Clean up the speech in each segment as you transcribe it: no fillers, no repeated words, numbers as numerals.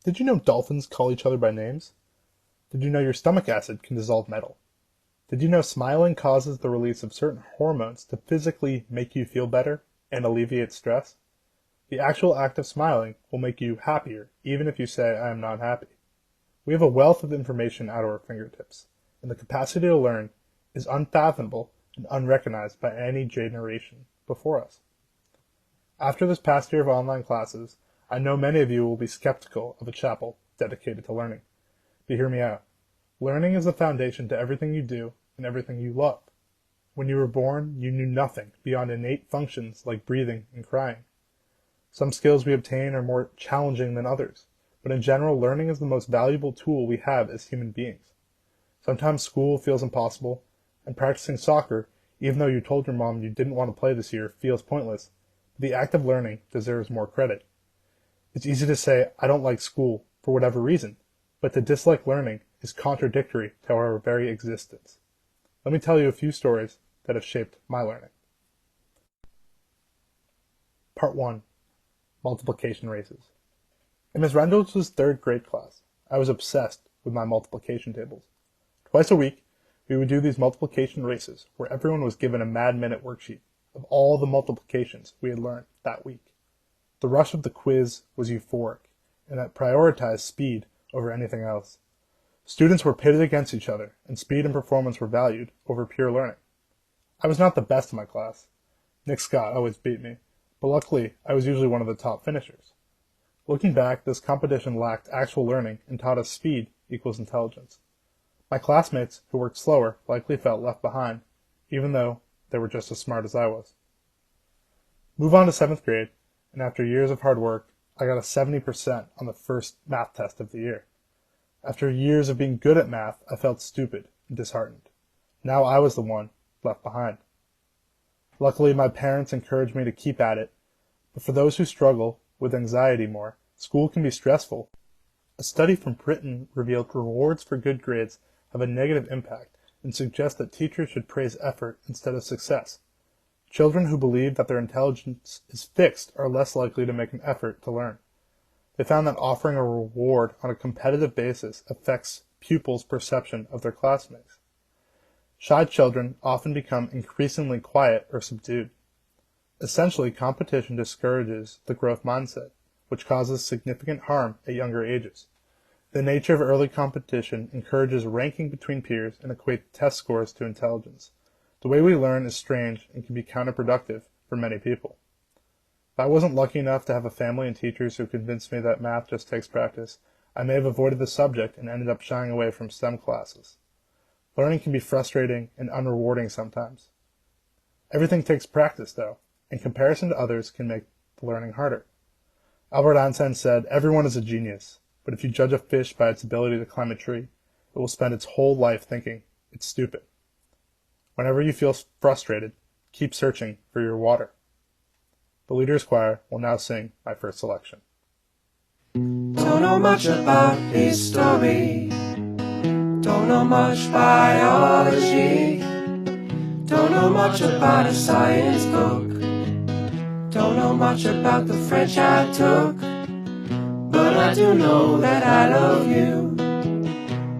Did you know dolphins call each other by names? Did you know your stomach acid can dissolve metal? Did you know smiling causes the release of certain hormones to physically make you feel better and alleviate stress? The actual act of smiling will make you happier, even if you say, "I am not happy." We have a wealth of information at our fingertips, and the capacity to learn is unfathomable and unrecognized by any generation before us. After this past year of online classes, I know many of you will be skeptical of a chapel dedicated to learning. But hear me out. Learning is the foundation to everything you do and everything you love. When you were born, you knew nothing beyond innate functions like breathing and crying. Some skills we obtain are more challenging than others, but in general, learning is the most valuable tool we have as human beings. Sometimes school feels impossible, and practicing soccer, even though you told your mom you didn't want to play this year, feels pointless. But the act of learning deserves more credit. It's easy to say, "I don't like school," for whatever reason, but to dislike learning is contradictory to our very existence. Let me tell you a few stories that have shaped my learning. Part 1. Multiplication races. In Ms. Reynolds' third grade class, I was obsessed with my multiplication tables. Twice a week, we would do these multiplication races where everyone was given a mad-minute worksheet of all the multiplications we had learned that week. The rush of the quiz was euphoric, and it prioritized speed over anything else. Students were pitted against each other, and speed and performance were valued over pure learning. I was not the best in my class. Nick Scott always beat me, but luckily I was usually one of the top finishers. Looking back, this competition lacked actual learning and taught us speed equals intelligence. My classmates who worked slower likely felt left behind, even though they were just as smart as I was. Move on to 7th grade, and after years of hard work, I got a 70% on the first math test of the year. After years of being good at math, I felt stupid and disheartened. Now I was the one left behind. Luckily, my parents encouraged me to keep at it, but for those who struggle with anxiety more, school can be stressful. A study from Britain revealed rewards for good grades have a negative impact and suggests that teachers should praise effort instead of success. Children who believe that their intelligence is fixed are less likely to make an effort to learn. They found that offering a reward on a competitive basis affects pupils' perception of their classmates. Shy children often become increasingly quiet or subdued. Essentially, competition discourages the growth mindset, which causes significant harm at younger ages. The nature of early competition encourages ranking between peers and equates test scores to intelligence. The way we learn is strange and can be counterproductive for many people. If I wasn't lucky enough to have a family and teachers who convinced me that math just takes practice, I may have avoided the subject and ended up shying away from STEM classes. Learning can be frustrating and unrewarding sometimes. Everything takes practice, though, and comparison to others can make the learning harder. Albert Einstein said, "Everyone is a genius, but if you judge a fish by its ability to climb a tree, it will spend its whole life thinking it's stupid." Whenever you feel frustrated, keep searching for your water. The Leaders Choir will now sing my first selection. Don't know much about history, don't know much biology, don't know much about a science book, don't know much about the French I took, but I do know that I love you,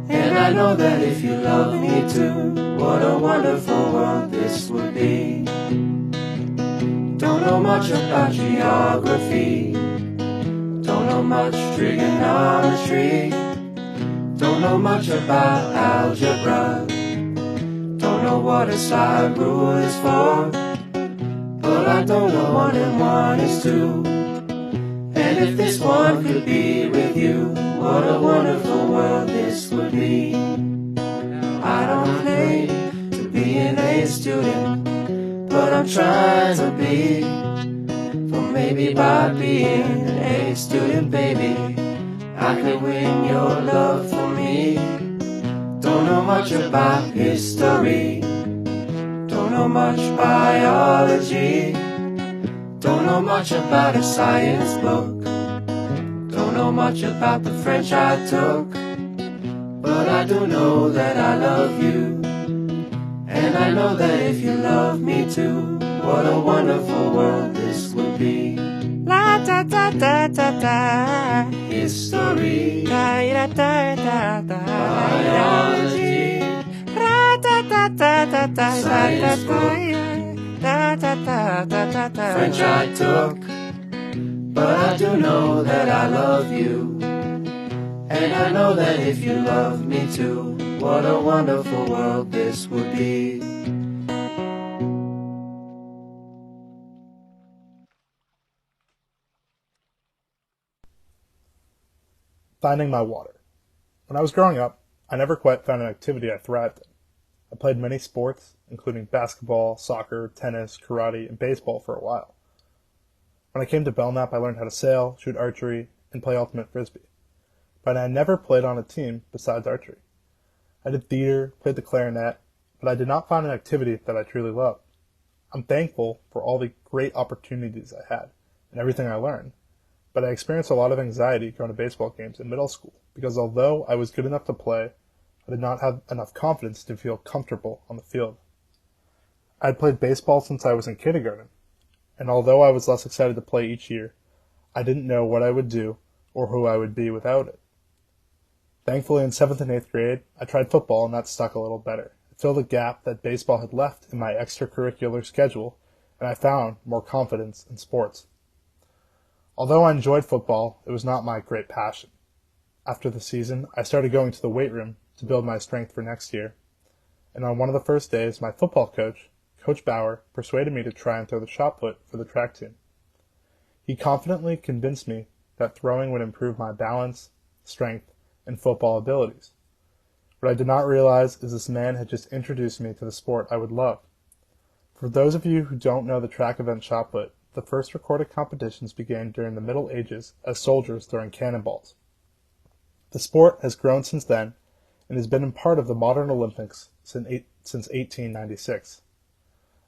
and I know that if you love me too, what a wonderful world this would be. Don't know much about geography, don't know much trigonometry, don't know much about algebra, don't know what a side rule is for, but I don't know 1 and 1 is 2. And if this one could be with you, what a wonderful world this would be. I don't claim to be an A student, but I'm trying to be. For maybe by being an A student, baby, I could win your love for me. Don't know much about history, don't know much biology, don't know much about a science book, don't know much about the French I took, but I do know that I love you, and I know that if you love me too, what a wonderful world this would be. La da ta ta ta ta. History. Biology. Science book. French I took, but I do know that I love you. And I know that if you love me too, what a wonderful world this would be. Finding my water. When I was growing up, I never quite found an activity I thrived in. I played many sports, including basketball, soccer, tennis, karate, and baseball for a while. When I came to Belknap, I learned how to sail, shoot archery, and play ultimate frisbee. But I never played on a team besides archery. I did theater, played the clarinet, but I did not find an activity that I truly loved. I'm thankful for all the great opportunities I had and everything I learned, but I experienced a lot of anxiety going to baseball games in middle school because although I was good enough to play, I did not have enough confidence to feel comfortable on the field. I had played baseball since I was in kindergarten, and although I was less excited to play each year, I didn't know what I would do or who I would be without it. Thankfully, in 7th and 8th grade, I tried football and that stuck a little better. It filled a gap that baseball had left in my extracurricular schedule, and I found more confidence in sports. Although I enjoyed football, it was not my great passion. After the season, I started going to the weight room to build my strength for next year, and on one of the first days, my football coach, Coach Bauer, persuaded me to try and throw the shot put for the track team. He confidently convinced me that throwing would improve my balance, strength, and football abilities. What I did not realize is this man had just introduced me to the sport I would love. For those of you who don't know the track event shot put, the first recorded competitions began during the Middle Ages as soldiers throwing cannonballs. The sport has grown since then and has been a part of the modern Olympics since 1896.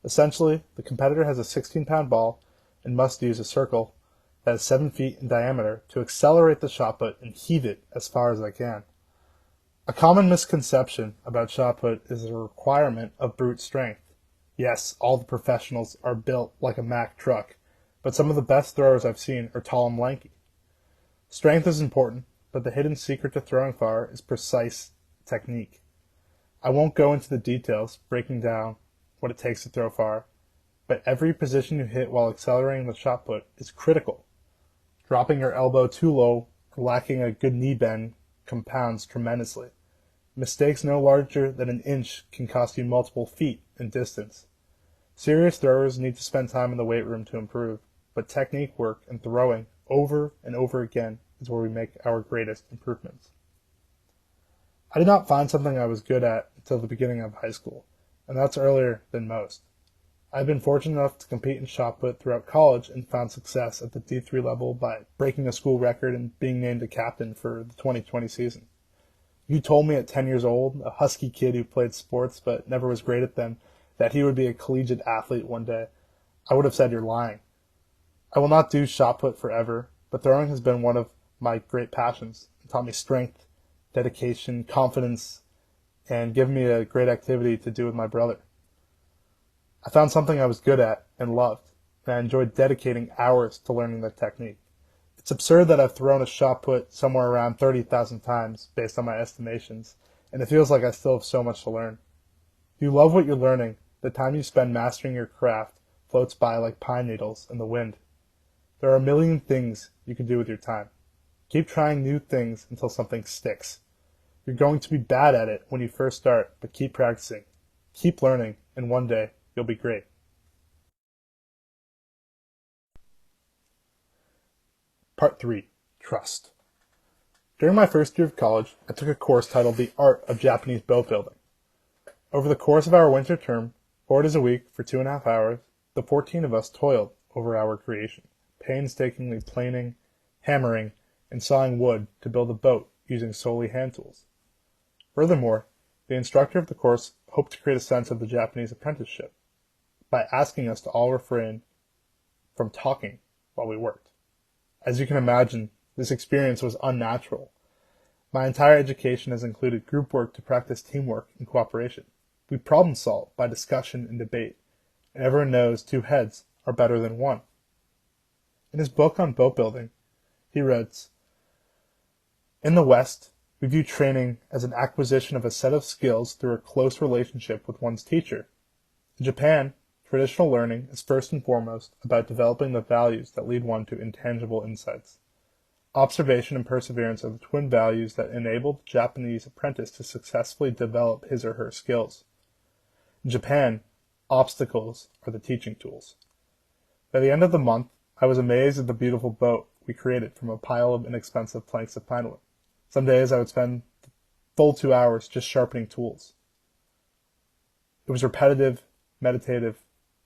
Essentially, the competitor has a 16-pound ball and must use a circle that is 7 feet in diameter to accelerate the shot put and heave it as far as they can. A common misconception about shot put is the requirement of brute strength. Yes, all the professionals are built like a Mack truck, but some of the best throwers I've seen are tall and lanky. Strength is important, but the hidden secret to throwing far is precise technique. I won't go into the details, breaking down what it takes to throw far, but every position you hit while accelerating the shot put is critical. Dropping your elbow too low or lacking a good knee bend compounds tremendously. Mistakes no larger than an inch can cost you multiple feet in distance. Serious throwers need to spend time in the weight room to improve, but technique work and throwing over and over again is where we make our greatest improvements. I did not find something I was good at until the beginning of high school, and that's earlier than most. I've been fortunate enough to compete in shot put throughout college and found success at the D3 level by breaking a school record and being named a captain for the 2020 season. You told me at 10 years old, a husky kid who played sports but never was great at them, that he would be a collegiate athlete one day. I would have said you're lying. I will not do shot put forever, but throwing has been one of my great passions. It taught me strength, dedication, confidence, and given me a great activity to do with my brother. I found something I was good at and loved, and I enjoyed dedicating hours to learning the technique. It's absurd that I've thrown a shot put somewhere around 30,000 times based on my estimations, and it feels like I still have so much to learn. If you love what you're learning, the time you spend mastering your craft floats by like pine needles in the wind. There are a million things you can do with your time. Keep trying new things until something sticks. You're going to be bad at it when you first start, but keep practicing. Keep learning, and one day you'll be great. Part 3. Trust. During my first year of college, I took a course titled The Art of Japanese Boat Building. Over the course of our winter term, 4 days a week for 2.5 hours, the 14 of us toiled over our creation, painstakingly planing, hammering, and sawing wood to build a boat using solely hand tools. Furthermore, the instructor of the course hoped to create a sense of the Japanese apprenticeship by asking us to all refrain from talking while we worked. As you can imagine, this experience was unnatural. My entire education has included group work to practice teamwork and cooperation. We problem solve by discussion and debate, and everyone knows 2 heads are better than 1. In his book on boat building, he writes, "In the West, we view training as an acquisition of a set of skills through a close relationship with one's teacher. In Japan, traditional learning is first and foremost about developing the values that lead one to intangible insights. Observation and perseverance are the twin values that enable the Japanese apprentice to successfully develop his or her skills. In Japan, obstacles are the teaching tools." By the end of the month, I was amazed at the beautiful boat we created from a pile of inexpensive planks of pinewood. Some days I would spend the full 2 hours just sharpening tools. It was repetitive, meditative,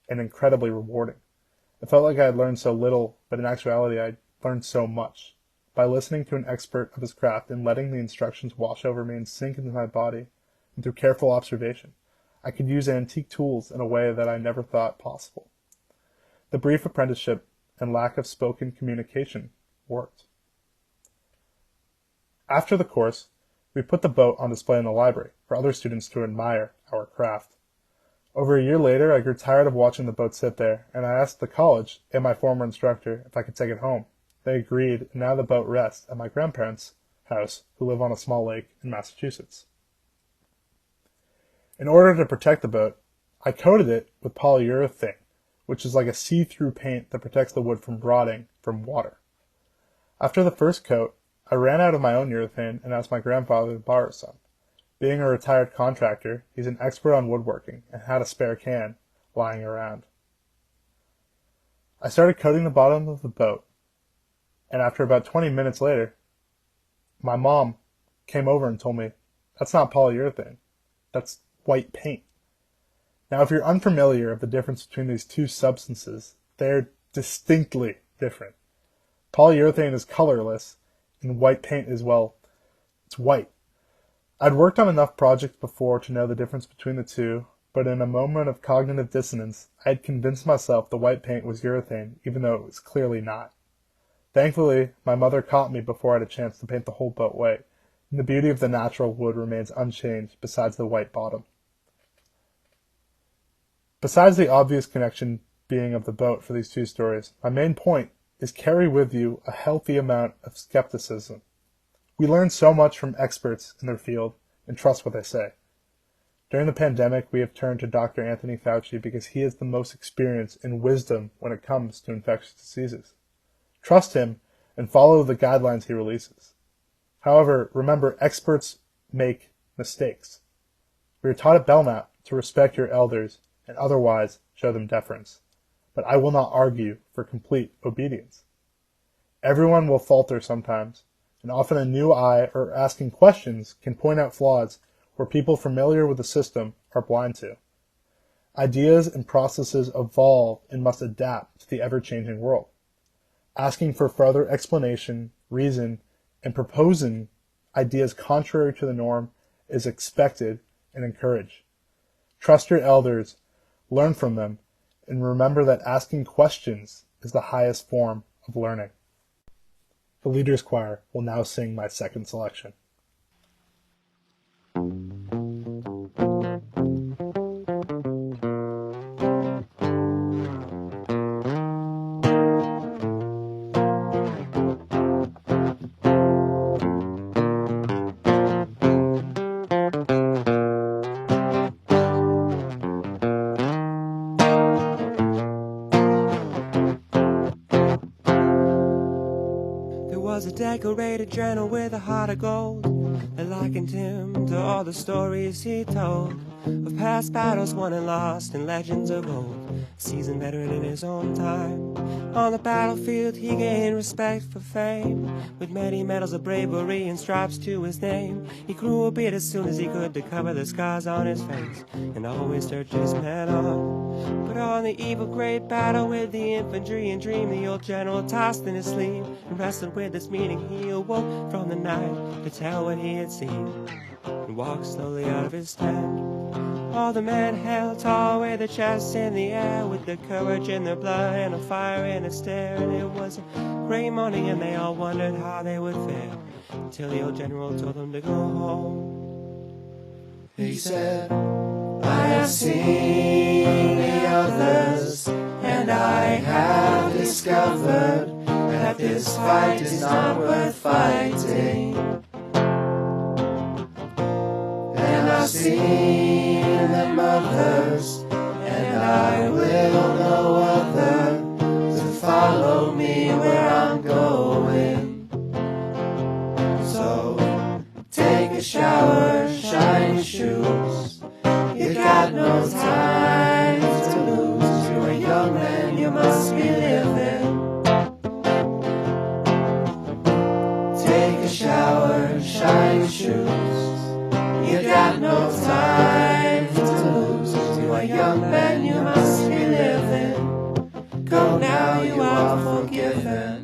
and incredibly rewarding. It felt like I had learned so little, but in actuality I had learned so much. By listening to an expert of his craft and letting the instructions wash over me and sink into my body, and through careful observation, I could use antique tools in a way that I never thought possible. The brief apprenticeship and lack of spoken communication worked. After the course, we put the boat on display in the library for other students to admire our craft. Over a year later, I grew tired of watching the boat sit there, and I asked the college and my former instructor if I could take it home. They agreed, and now the boat rests at my grandparents' house, who live on a small lake in Massachusetts. In order to protect the boat, I coated it with polyurethane, which is like a see-through paint that protects the wood from rotting from water. After the first coat, I ran out of my own urethane and asked my grandfather to borrow some. Being a retired contractor, he's an expert on woodworking and had a spare can lying around. I started coating the bottom of the boat, and after about 20 minutes later, my mom came over and told me, "That's not polyurethane, that's white paint." Now, if you're unfamiliar of the difference between these two substances, they're distinctly different. Polyurethane is colorless, and white paint is, well, it's white. I'd worked on enough projects before to know the difference between the two, but in a moment of cognitive dissonance, I had convinced myself the white paint was urethane, even though it was clearly not. Thankfully, my mother caught me before I had a chance to paint the whole boat white, and the beauty of the natural wood remains unchanged besides the white bottom. Besides the obvious connection being of the boat for these two stories, my main point is carry with you a healthy amount of skepticism. We learn so much from experts in their field and trust what they say. During the pandemic, we have turned to Dr. Anthony Fauci because he has the most experience and wisdom when it comes to infectious diseases. Trust him and follow the guidelines he releases. However, remember, experts make mistakes. We are taught at Belknap to respect your elders and otherwise show them deference. But I will not argue for complete obedience. Everyone will falter sometimes, and often a new eye or asking questions can point out flaws where people familiar with the system are blind to. Ideas and processes evolve and must adapt to the ever-changing world. Asking for further explanation, reason, and proposing ideas contrary to the norm is expected and encouraged. Trust your elders, learn from them, and remember that asking questions is the highest form of learning. The Leaders Choir will now sing my second selection. Was a decorated journal with a heart of gold that likened him to all the stories he told of past battles won and lost and legends of old. A seasoned veteran in his own time. On the battlefield he gained respect for fame, with many medals of bravery and stripes to his name. He grew a beard as soon as he could to cover the scars on his face, and always urged his men on. But on the eve of great battle with the infantry and dream, the old general tossed in his sleep and wrestled with this meaning. He awoke from the night to tell what he had seen, and walked slowly out of his tent. All the men held tall with their chests in the air, with their courage in their blood and a fire in their stare. And it was a great morning and they all wondered how they would fare, until the old general told them to go home. He said, I have seen the others, and I have discovered this fight is not worth fighting. And I've seen them others, and I will know other to follow me where I'm going. So take a shower, shine your shoes. You got no time to lose. You're a young man, you must be living. Take a shower, shine your shoes. You got no time to lose. You're a young man, you must be living. Go now, you are forgiven.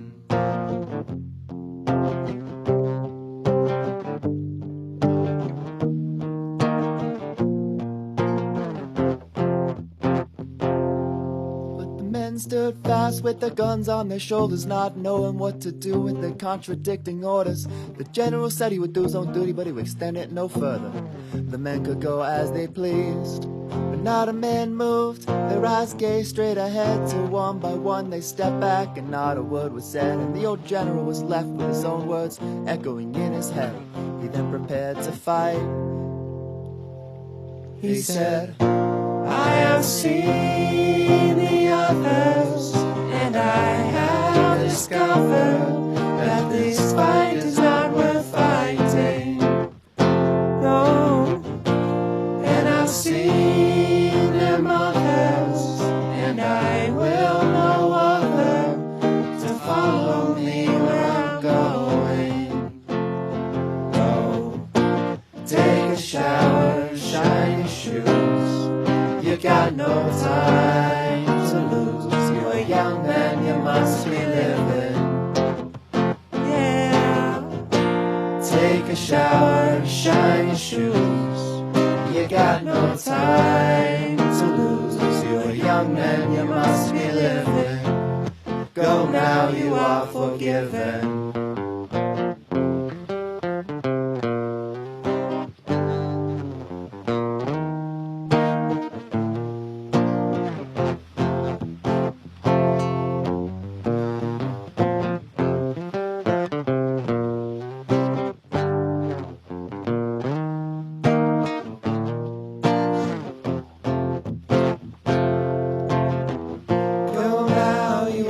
Stood fast with their guns on their shoulders, not knowing what to do with their contradicting orders. The general said he would do his own duty, but he would extend it no further. The men could go as they pleased, but not a man moved. Their eyes gazed straight ahead, till one by one they stepped back, and not a word was said. And the old general was left with his own words echoing in his head. He then prepared to fight. He said, I have seen the others, and I have discovered that this fight is not worth fighting. No, and I've seen them others, and I will know other to follow me where I'm going. Oh, take a shower, shine your shoes. You got no time to lose. You're a young man, you must be living. Yeah. Take a shower, shine your shoes. You got no time to lose. You're a young man, you must be living. Go now, you are forgiven. Go now, you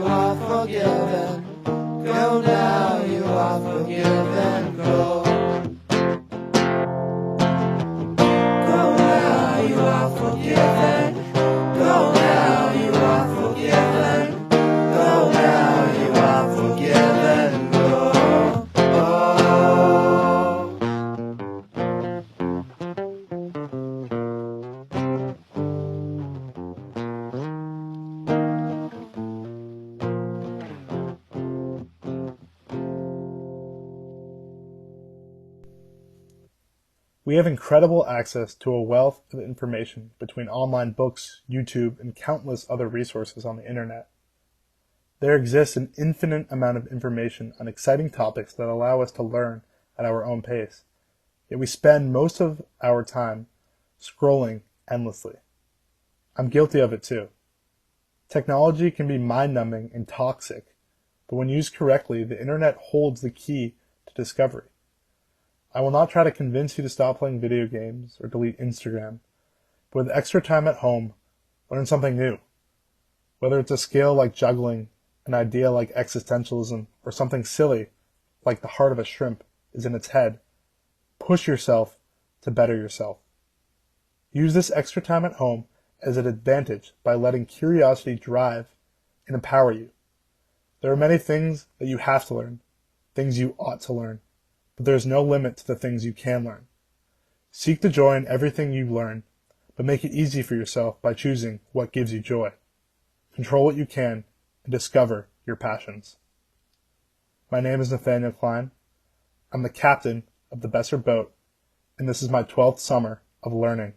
are forgiven. Go now, you are forgiven. Go. Go now, you are forgiven. Go now, you are forgiven. Go now, you are forgiven. Go. We have incredible access to a wealth of information between online books, YouTube, and countless other resources on the internet. There exists an infinite amount of information on exciting topics that allow us to learn at our own pace, yet we spend most of our time scrolling endlessly. I'm guilty of it too. Technology can be mind-numbing and toxic, but when used correctly, the internet holds the key to discovery. I will not try to convince you to stop playing video games or delete Instagram, but with extra time at home, learn something new. Whether it's a skill like juggling, an idea like existentialism, or something silly like the heart of a shrimp is in its head, push yourself to better yourself. Use this extra time at home as an advantage by letting curiosity drive and empower you. There are many things that you have to learn, things you ought to learn, but there is no limit to the things you can learn. Seek the joy in everything you learn, but make it easy for yourself by choosing what gives you joy. Control what you can and discover your passions. My name is Nathaniel Klein. I'm the captain of the Besser boat, and this is my 12th summer of learning.